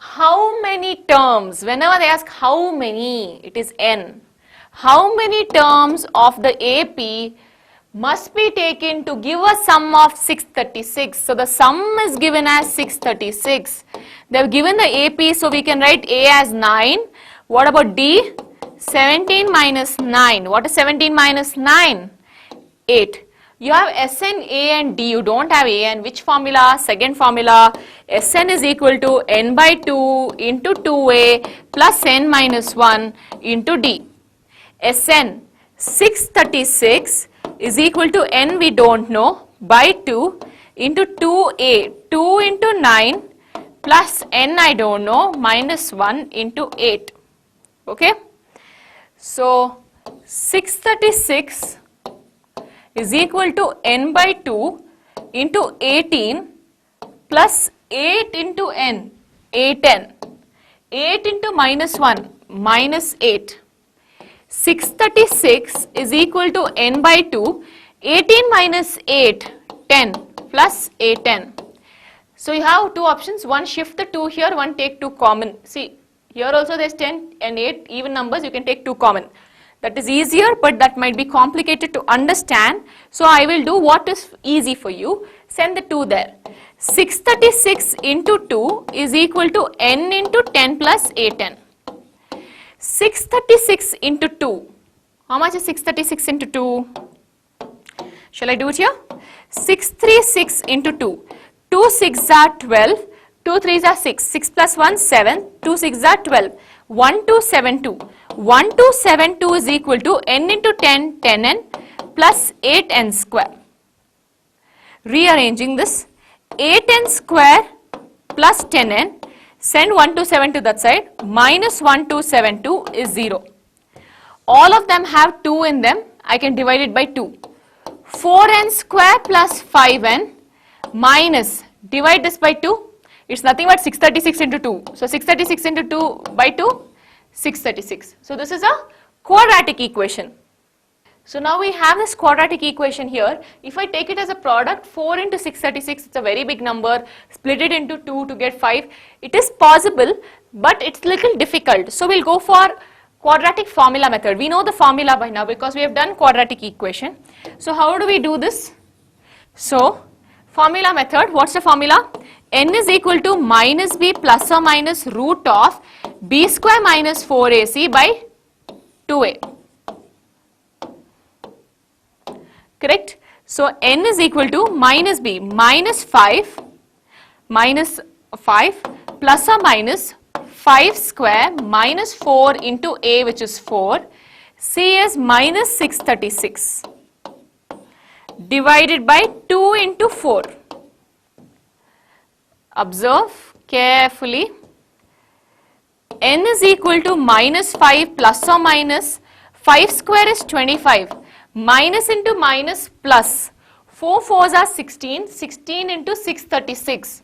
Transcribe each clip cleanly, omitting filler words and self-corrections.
How many terms? Whenever they ask how many, it is n. How many terms of the AP must be taken to give a sum of 636? So the sum is given as 636. They have given the AP, so we can write A as 9. What about D? 17 minus 9. What is 17 minus 9? 8. You have Sn, A and D. You don't have A and which formula? Second formula. Sn is equal to n by 2 into 2A plus n minus 1 into D. Sn 636 is equal to n we don't know by 2 into 2A. 2 into 9 plus n I don't know minus 1 into 8. Okay. So 636 is equal to n by 2 into 18 plus 8 into n, 8n. 8 into minus 1, minus 8. 636 is equal to n by 2, 18 minus 8, 10 plus 8n. So you have two options, one shift the 2 here, one take 2 common. See, here also there is 10 and 8 even numbers, you can take 2 common. That is easier, but that might be complicated to understand. So I will do what is easy for you. Send the 2 there. 636 into 2 is equal to n into 10 plus 8n. 636 into 2. How much is 636 into 2? Shall I do it here? 636 into 2. 2 6s are 12. 2 3s are 6. 6 plus 1 7. 2 6s are 12. 1272. 1272 is equal to n into 10, 10n plus 8n square. Rearranging this, 8n square plus 10n, send 1272 to that side, minus 1272 is 0. All of them have 2 in them, I can divide it by 2. 4n square plus 5n minus, divide this by 2, it's nothing but 636 into 2. So 636 into 2 by 2, 636. So this is a quadratic equation. So now we have this quadratic equation here. If I take it as a product, 4 into 636, it's a very big number, split it into 2 to get 5. It is possible, but it's little difficult. So we'll go for quadratic formula method. We know the formula by now because we have done quadratic equation. So how do we do this? So formula method, what's the formula? N is equal to minus b plus or minus root of b square minus 4ac by 2a. Correct? So n is equal to minus b minus 5 plus or minus 5 square minus 4 into a, which is 4. C is minus 636 divided by 2 into 4. Observe carefully. N is equal to minus 5 plus or minus 5 square is 25. Minus into minus plus. 4 4s are 16. 16 into 636.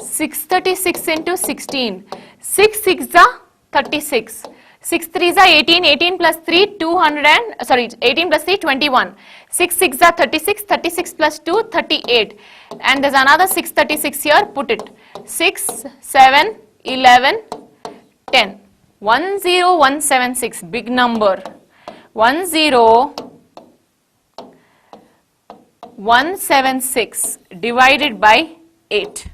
636 into 16. 6 6s are 36. 6 3s are 18. 18 plus 3 18 plus 3 21. 6 6s are 36. 36 plus 2 38. And there's another 636 here. Put it. 6 7 11 10. 10176. Big number. 10176 divided by 8.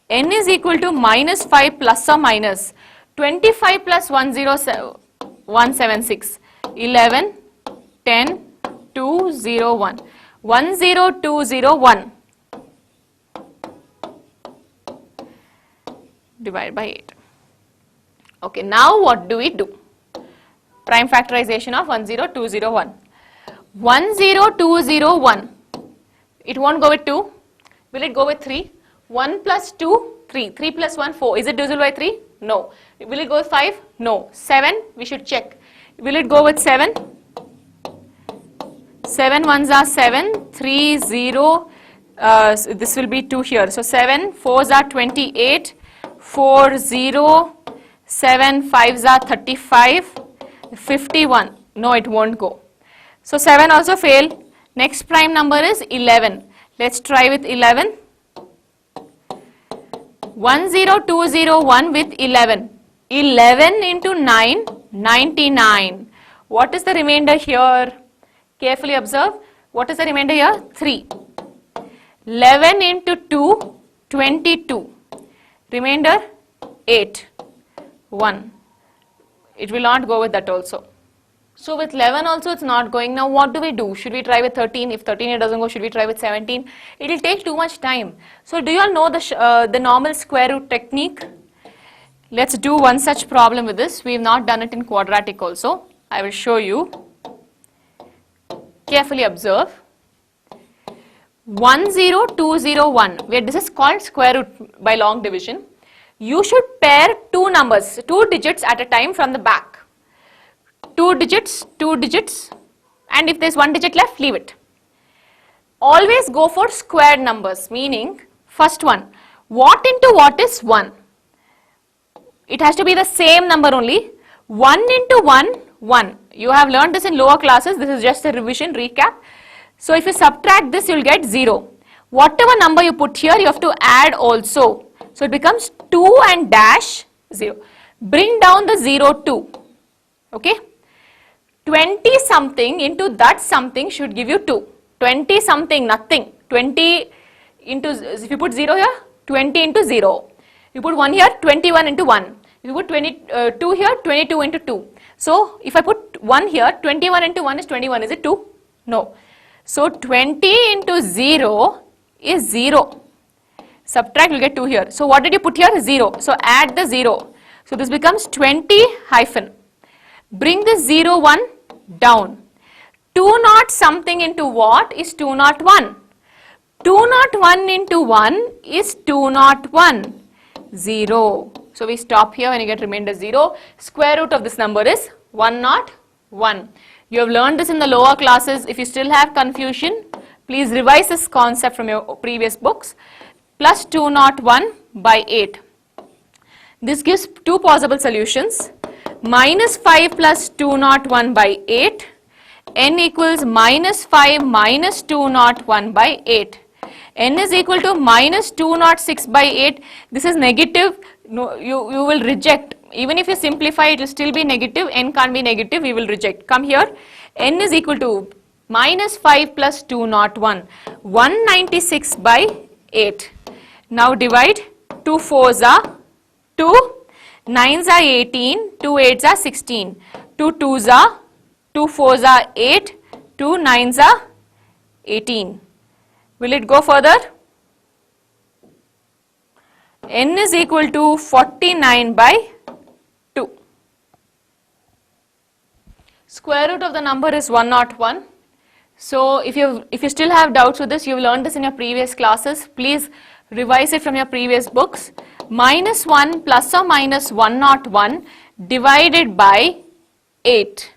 N is equal to minus 5 plus or minus 25 plus 176. 11, 10, 201. 10201 divided by 8. Okay, now what do we do? Prime factorization of 10201. 10201. It won't go with 2. Will it go with 3? 1 plus 2, 3. 3 plus 1, 4. Is it divisible by 3? No. Will it go with 5? No. 7? We should check. Will it go with 7? 7 ones are 7. 3, 0. So this will be 2 here. So 7, 4s are 28. 4, 0. 7, 5s are 35. 51. No, it won't go. So 7 also fail. Next prime number is 11. Let's try with 11. 10201 with 11. 11 into 9, 99. What is the remainder here? Carefully observe. What is the remainder here? 3. 11 into 2, 22. Remainder 8. 1. It will not go with that also. So with 11 also it's not going. Now what do we do? Should we try with 13? If 13 it doesn't go, should we try with 17? It will take too much time. So do you all know the normal square root technique? Let's do one such problem with this. We have not done it in quadratic also. I will show you. Carefully observe. 10201, where this is called square root by long division. You should pair two numbers, two digits at a time from the back. Two digits, and if there's one digit left, leave it. Always go for squared numbers, meaning first one, what into what is 1? It has to be the same number only. 1 into 1, 1. You have learned this in lower classes. This is just a revision, recap. So if you subtract this, you will get 0. Whatever number you put here, you have to add also. So it becomes 2 and dash 0. Bring down the 0, 2. Okay. 20 something into that something should give you 2. 20 something, nothing. 20 into, if you put 0 here, 20 into 0. You put 1 here, 21 into 1. If you put 22 here, 22 into 2. So if I put 1 here, 21 into 1 is 21. Is it 2? No. So 20 into 0 is 0. Subtract, you will get 2 here. So what did you put here? 0. So add the 0. So this becomes 20 hyphen. Bring the 0, 1 down. 2 naught something into what is 2 naught 1? 2 naught 1 into 1 is 2 naught 1. 0. So we stop here when you get remainder 0. Square root of this number is 101. You have learned this in the lower classes. If you still have confusion, please revise this concept from your previous books. Plus 201 by 8. This gives two possible solutions. Minus 5 plus 201 by 8. N equals minus 5 minus 201 by 8. N is equal to minus 206 by 8. This is negative. No, you will reject. Even if you simplify, it will still be negative. N can't be negative. We will reject. Come here. N is equal to minus 5 plus 201. 196 by 8. Now divide. 2 4s are 2. 9s are 18. 2 8s are 16. 2 2s are 2 4s are 8. 2 9s are 18. Will it go further? N is equal to 49 by 2. Square root of the number is 101. So if you still have doubts with this, you have learned this in your previous classes. Please revise it from your previous books. Minus 1 plus or minus 101 divided by 8.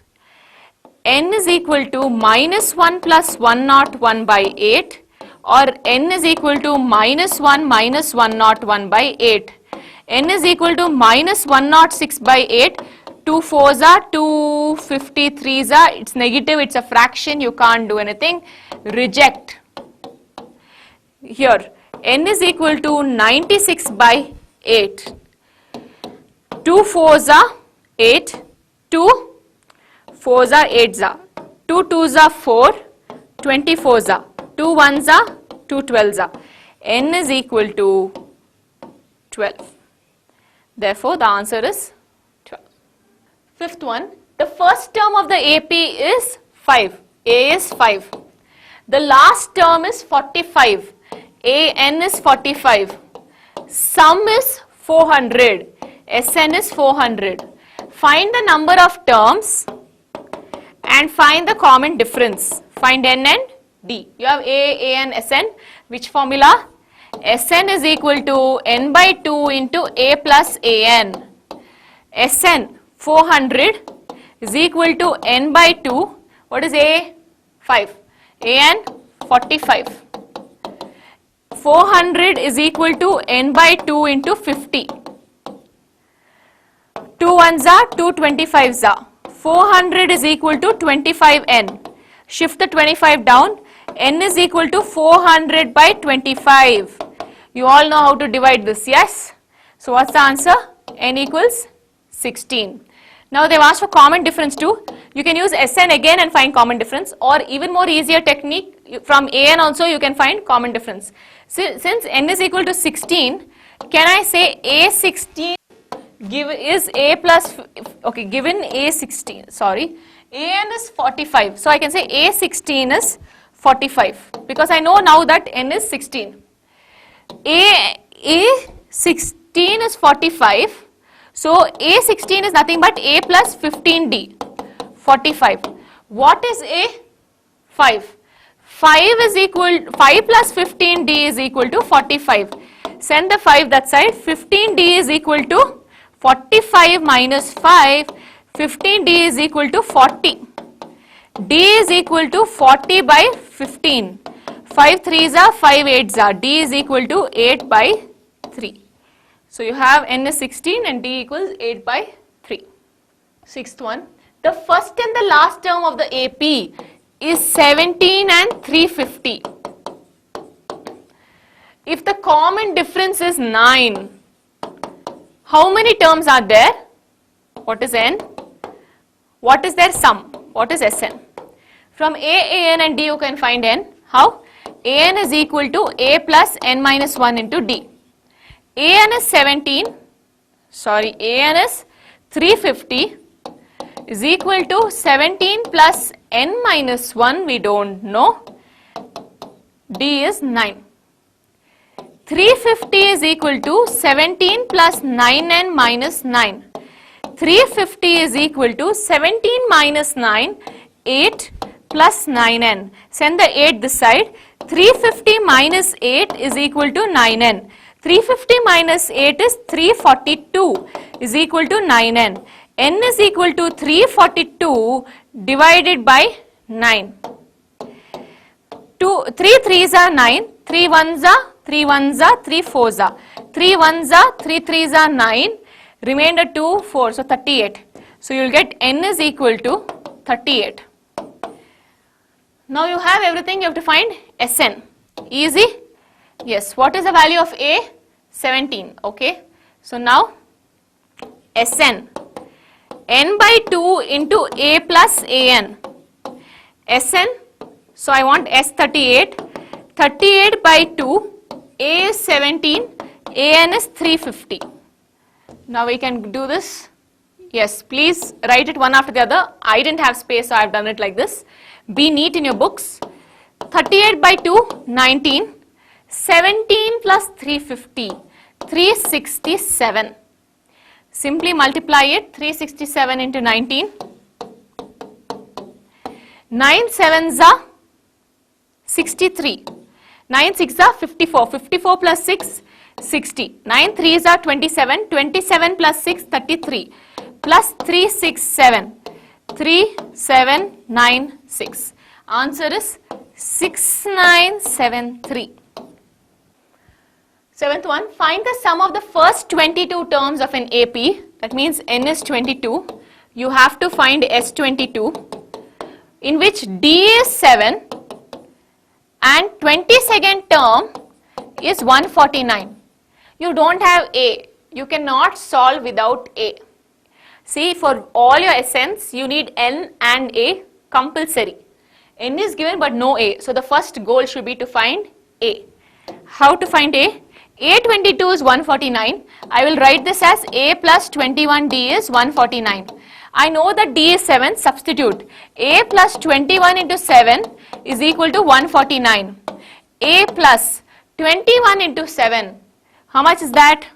N is equal to minus 1 plus 101 by 8. Or N is equal to minus 1 minus 101 by 8. N is equal to minus 106 by 8. 2 4s are 2 53s are, it's negative, it's a fraction, you can't do anything. Reject. Here, N is equal to 96 by 8. 2 4s are 8. 2 4s are 8s are. 2 2s are 4. 24s are. 2 1s are, 2 12s are. N is equal to 12. Therefore, the answer is 12. Fifth one, the first term of the AP is 5. A is 5. The last term is 45. AN is 45. Sum is 400. SN is 400. Find the number of terms and find the common difference. Find N and D. You have A, AN, SN. Which formula? SN is equal to N by 2 into A plus AN. SN 400 is equal to N by 2. What is A? 5. AN 45. 400 is equal to N by 2 into 50. 2 1s are, 2 25s are. 400 is equal to 25N. Shift the 25 down. N is equal to 400 by 25. You all know how to divide this, yes? So what's the answer? N equals 16. Now they've asked for common difference too. You can use Sn again and find common difference, or even more easier technique, from An also you can find common difference. Since N is equal to 16, can I say A16 is A plus, okay, given A16, sorry, An is 45. So I can say A16 is 45 because I know now that N is 16. A16 is 45. So A16 is nothing but A plus 15D, 45. What is A? 5. 5 plus 15D is equal to 45. Send the 5 that side. 15D is equal to 45 minus 5. 15D is equal to 40. D is equal to 40 by 15. 5 3s are 5 8s are. D is equal to 8 by 3. So you have N is 16 and D equals 8 by 3. Sixth one. The first and the last term of the AP is 17 and 350. If the common difference is 9, how many terms are there? What is N? What is their sum? What is Sn? From A, An and D you can find N. How? An is equal to A plus N minus 1 into D. An is 17, An is 350 is equal to 17 plus N minus 1, we don't know. D is 9. 350 is equal to 17 plus 9N minus 9. 350 is equal to 17 minus 9, 8 plus 9N. Send the 8 this side. 350 minus 8 is equal to 9N. 350 minus 8 is 342 is equal to 9N. N is equal to 342 divided by 9. 3 3s are 9, 3 1s are 3 1s are 3 4s are. 3 1s are 3 3s are 9, remainder 2 4, so 38. So you will get N is equal to 38. Now you have everything, you have to find Sn. Easy? Yes. What is the value of A? 17. Okay. So now Sn. N by 2 into A plus An. Sn. So I want S38. 38 by 2. A is 17. An is 350. Now we can do this. Yes. Please write it one after the other. I didn't have space, so I have done it like this. Be neat in your books. 38 by 2, 19. 17 plus 350, 367. Simply multiply it, 367 into 19. 9 7s are 63. 9 6s are 54. 54 plus 6, 60. 9 3s are 27. 27 plus 6, 33. Plus 367. 3796. Answer is 6973. Seventh one, find the sum of the first 22 terms of an AP. That means N is 22. You have to find S22, in which D is 7 and 22nd term is 149. You don't have A. You cannot solve without A. See, for all your Sns, you need N and A compulsory. N is given but no A. So the first goal should be to find A. How to find A? A22 is 149. I will write this as A plus 21D is 149. I know that D is 7. Substitute. A plus 21 into 7 is equal to 149. A plus 21 into 7. How much is that?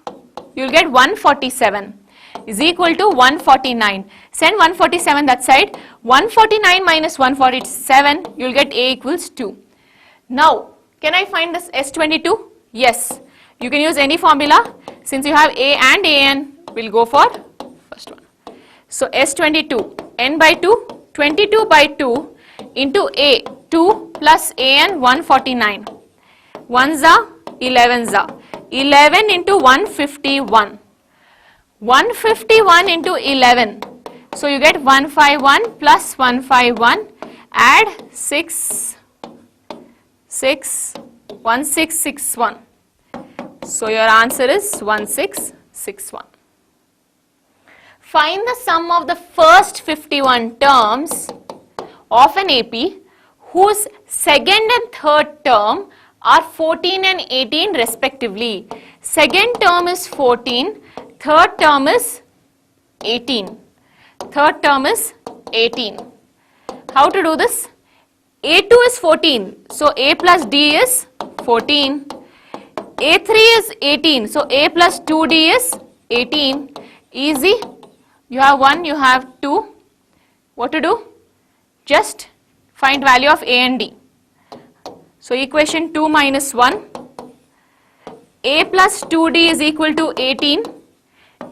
You will get 147. Is equal to 149. Send 147 that side. 149 minus 147, you will get A equals 2. Now, can I find this S22? Yes. You can use any formula. Since you have A and An, we'll go for first one. So S22, N by 2, 22 by 2 into A, 2 plus An, 149. 1s are 11s are. 11 into 151. 151 into 11. So you get 151 plus 151. Add 6, 1661. So your answer is 1661. Find the sum of the first 51 terms of an AP whose second and third term are 14 and 18 respectively. Second term is 14, third term is 18. Third term is 18. How to do this? A2 is 14, so A plus D is 14. A3 is 18, so A plus 2D is 18. Easy. You have 1, you have 2. What to do? Just find value of A and D. So equation 2 minus 1. A plus 2D is equal to 18.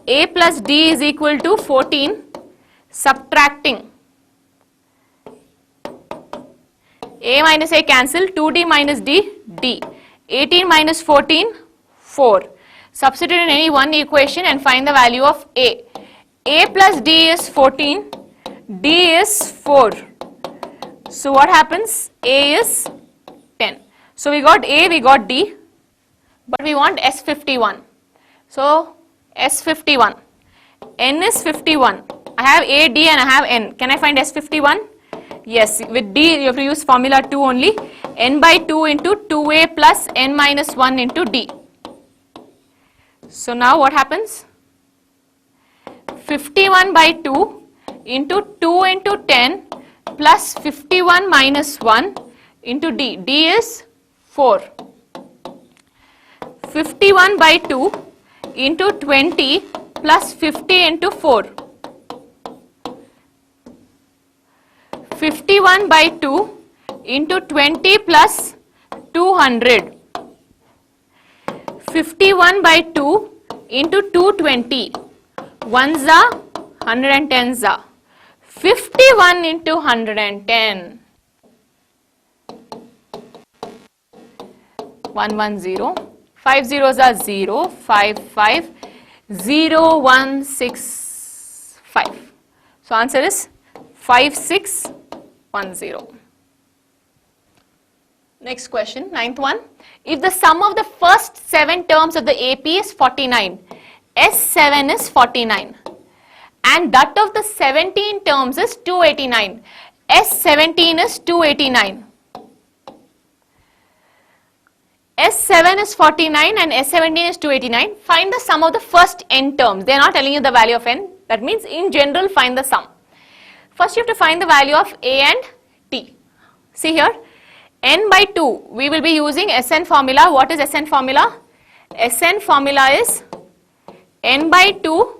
A plus D is equal to 14. Subtracting. A minus A cancel. 2D minus D, D. 18 minus 14, 4. Substitute in any one equation and find the value of A. A plus D is 14. D is 4. So what happens? A is 10. So we got A, we got D, but we want S51. So S51. N is 51. I have A, D and I have N. Can I find S51? Yes, with D you have to use formula 2 only. N by 2 into 2A plus N minus 1 into D. So now what happens? 51 by 2 into 2 into 10 plus 51 minus 1 into D. D is 4. 51 by 2 into 20 plus 50 into 4. 51 by 2 into 20 plus 200. 51 by 2 into 220. 1 za, 110 za. 51 into 110. 110. 5 zeros are 0, 5, 5, 0, 1, 6, 5. So answer is 5610. Next question, ninth one. If the sum of the first 7 terms of the AP is 49, S7 is 49, and that of the 17 terms is 289, S17 is 289. S7 is 49 and S17 is 289. Find the sum of the first n terms. They are not telling you the value of n. That means in general find the sum. First you have to find the value of A and T. See here, n by 2, we will be using Sn formula. What is Sn formula? Sn formula is n by 2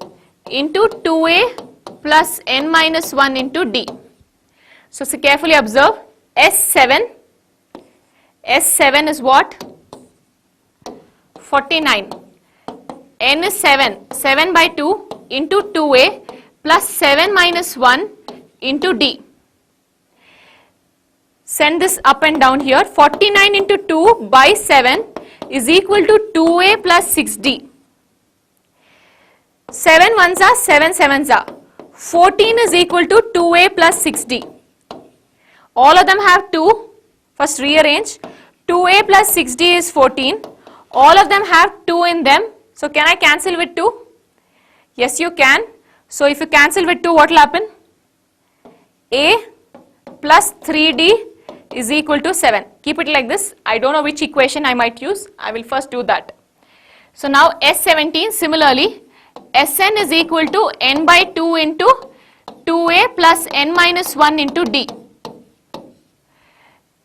into 2A plus n minus 1 into D. So carefully observe, S7 is what? 49. N is 7. 7 by 2 into 2A plus 7 minus 1 into D. Send this up and down here. 49 into 2 by 7 is equal to 2A plus 6D. 7 ones are 7 sevens are. 14 is equal to 2A plus 6D. All of them have 2. First rearrange. 2A plus 6D is 14. All of them have 2 in them. So can I cancel with 2? Yes, you can. So if you cancel with 2, what will happen? A plus 3D is equal to 7. Keep it like this. I don't know which equation I might use. I will first do that. So now S17, similarly, Sn is equal to n by 2 into 2A plus n minus 1 into D.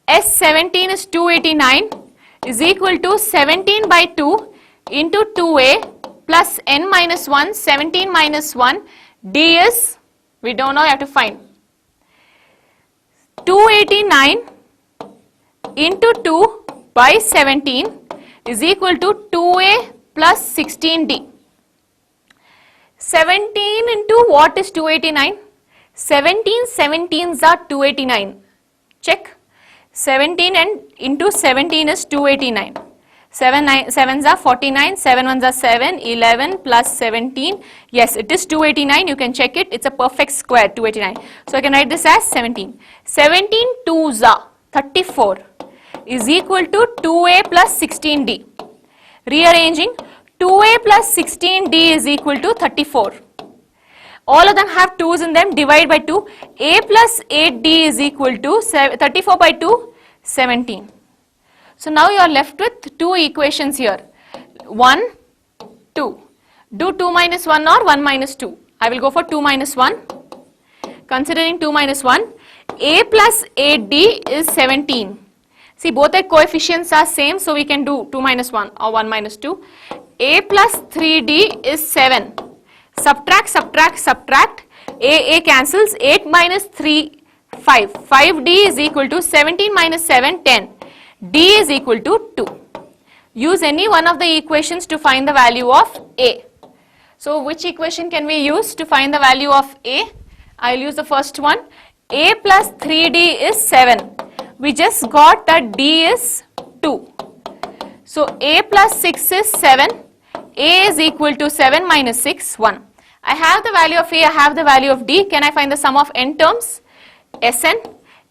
S17 is 289 is equal to 17 by 2 into 2A plus n minus 1, 17 minus 1. D is, we don't know, you have to find. 289 into 2 by 17 is equal to 2A plus 16D. 17 into what is 289? 17 17s are 289. Check. 17 and into 17 is 289. 7s are 49, 7 ones are 7, 11 plus 17. Yes, it is 289. You can check it. It's a perfect square, 289. So I can write this as 17. 17 2s are 34 is equal to 2A plus 16D. Rearranging, 2a plus 16d is equal to 34. All of them have 2's in them, divide by 2. A plus 8d is equal to 34 by 2, 17. So now you are left with two equations here. 1, 2. Do 2 minus 1 or 1 minus 2. I will go for 2 minus 1. Considering 2 minus 1, a plus 8d is 17. See, both the coefficients are same, so we can do 2 minus 1 or 1 minus 2. A plus 3d is 7. Subtract, subtract, subtract. A cancels. 8 minus 3, 5. 5d is equal to 17 minus 7, 10. D is equal to 2. Use any one of the equations to find the value of A. So which equation can we use to find the value of A? I will use the first one. A plus 3d is 7. We just got that D is 2. So A plus 6 is 7. A is equal to 7 minus 6, 1. I have the value of A, I have the value of D. Can I find the sum of n terms? Sn.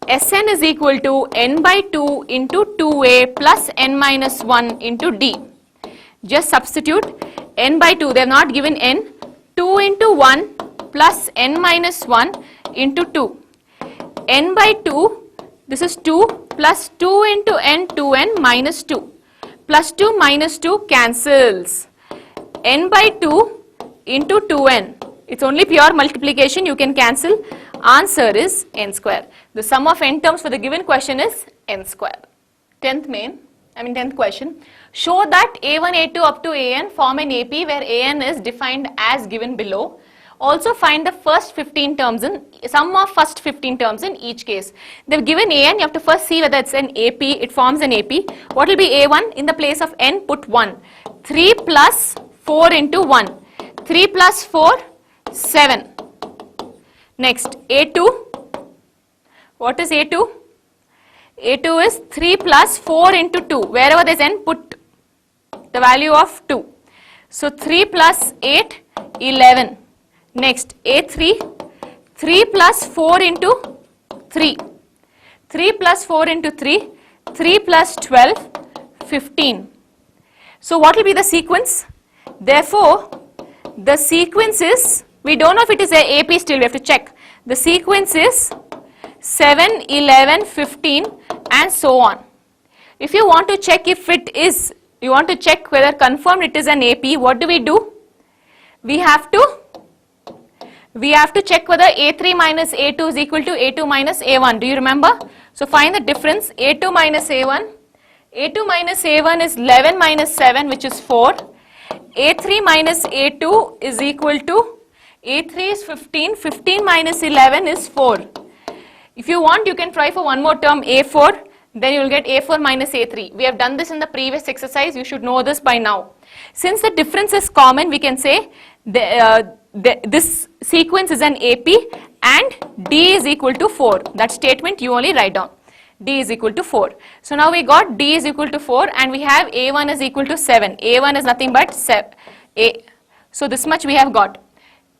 Sn is equal to n by 2 into 2A plus n minus 1 into D. Just substitute n by 2, they have not given n. 2 into 1 plus n minus 1 into 2. N by 2, this is 2 plus 2 into n, 2n minus 2. Plus 2 minus 2 cancels. N by 2 into 2n. It's only pure multiplication, you can cancel. Answer is n square. The sum of n terms for the given question is n square. 10th question. Show that A1, A2 up to AN form an AP where AN is defined as given below. Also find the first 15 terms in, sum of first 15 terms in each case. They've given AN, you have to first see whether it's an AP, it forms an AP. What will be A1? In the place of n, put 1. 3 plus 4 into 1. 3 plus 4, 7. Next, A2. What is A2? A2 is 3 plus 4 into 2. Wherever there is n, put the value of 2. So 3 plus 8, 11. Next, A3. 3 plus 4 into 3. 3 plus 4 into 3. 3 plus 12, 15. So what will be the sequence? Therefore, the sequence is, we don't know if it is a AP still, we have to check. The sequence is 7, 11, 15 and so on. If you want to check if it is, you want to check whether confirmed it is an AP, what do? We have to check whether A3 minus A2 is equal to A2 minus A1. Do you remember? So find the difference. A2 minus A1. A2 minus A1 is 11 minus 7, which is 4. A3 minus A2 is equal to, A3 is 15, 15 minus 11 is 4. If you want, you can try for one more term, A4, then you will get A4 minus A3. We have done this in the previous exercise, you should know this by now. Since the difference is common, we can say this sequence is an AP and D is equal to 4. That statement you only write down. D is equal to 4. So now we got D is equal to 4 and we have A1 is equal to 7. A1 is nothing but 7. So this much we have got.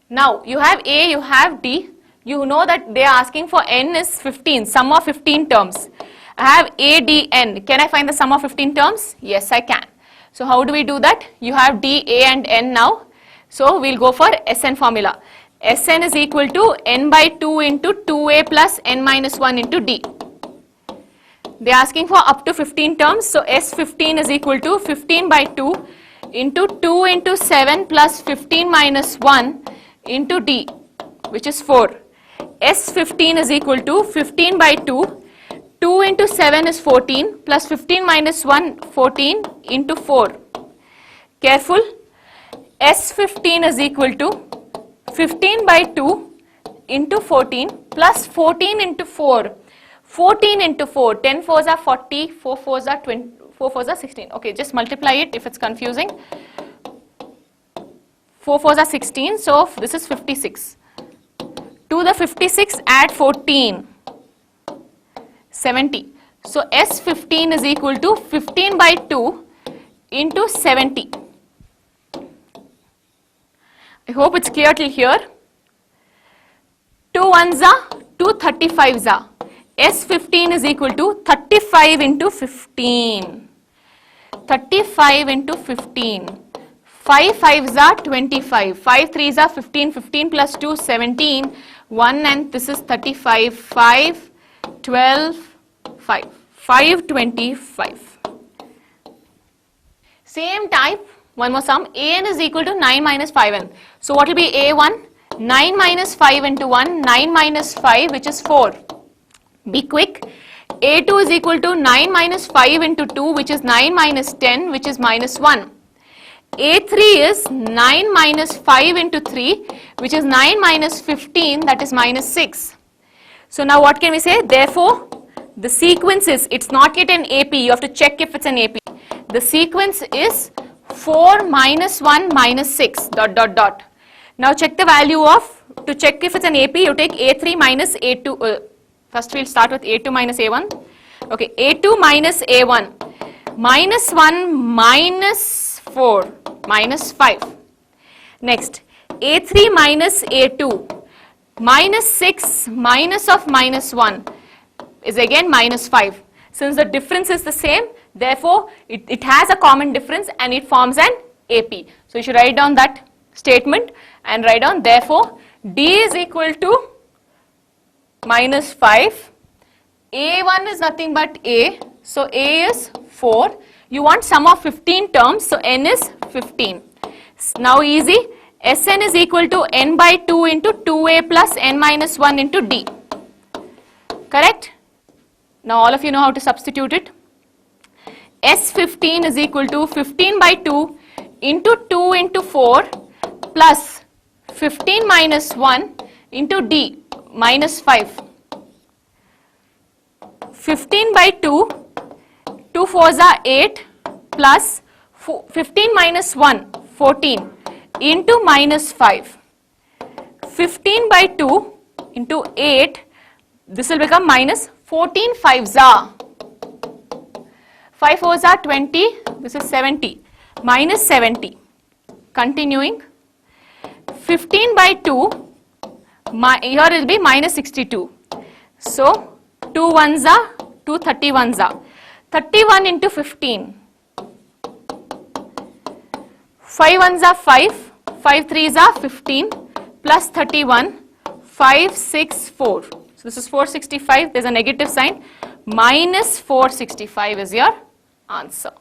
Now you have A, you have D. You know that they are asking for N is 15, sum of 15 terms. I have A, D, N. Can I find the sum of 15 terms? Yes, I can. So how do we do that? You have D, A and N now. So we'll go for Sn formula. Sn is equal to N by 2 into 2A plus N minus 1 into D. They are asking for up to 15 terms. So S15 is equal to 15 by 2 into 2 into 7 plus 15 minus 1 into D, which is 4. S15 is equal to 15 by 2. 2 into 7 is 14 plus 15 minus 1, 14 into 4. Careful. S15 is equal to 15 by 2 into 14 plus 14 into 4. 14 into 4, 10 fours are 40, 4 fours are 20, 4 fours are 16. Okay, just multiply it if it's confusing. 4 fours are 16, so this is 56. To the 56 add 14, 70. So S15 is equal to 15 by 2 into 70. I hope it's clear till here. 2 ones are 2 35s are. S15 is equal to 35 into 15. 35 into 15. 5 5s are 25. 5 3s are 15. 15 plus 2, 17. 1 and this is 35. 5, 12, 5. 525. Same type, one more sum. An is equal to 9 minus 5n. So what will be A1? 9 minus 5 into 1. 9 minus 5, which is 4. Be quick. A2 is equal to 9 minus 5 into 2, which is 9 minus 10, which is minus 1. A3 is 9 minus 5 into 3, which is 9 minus 15, that is minus 6. So now what can we say? Therefore, the sequence is, it's not yet an AP, you have to check if it's an AP. The sequence is 4 minus 1 minus 6 dot dot dot. Now check the value of, to check if it's an AP, you take A3 minus A2, first we'll start with A2 minus A1. Okay, A2 minus A1, minus 1 minus 4, minus 5. Next, A3 minus A2, minus 6 minus of minus 1 is again minus 5. Since the difference is the same, therefore it has a common difference and it forms an AP. So you should write down that statement and write down therefore D is equal to minus 5. A1 is nothing but A. So A is 4. You want sum of 15 terms. So N is 15. Now easy. Sn is equal to N by 2 into 2A plus N minus 1 into D. Correct? Now all of you know how to substitute it. S15 is equal to 15 by 2 into 2 into 4 plus 15 minus 1 into D minus 5. 15 by 2, 2 4s are 8 plus 15 minus 1, 14 into minus 5. 15 by 2 into 8, this will become minus 14 5s are. 5 4s are 20, this is 70, minus 70. Continuing, 15 by 2, here it will be minus 62. So, 2 1s are, 2 31s are. 31 into 15. 5 1s are 5, 5 3s are 15, plus 31, 5 6 4. So, this is 465, there is a negative sign, minus 465 is your answer.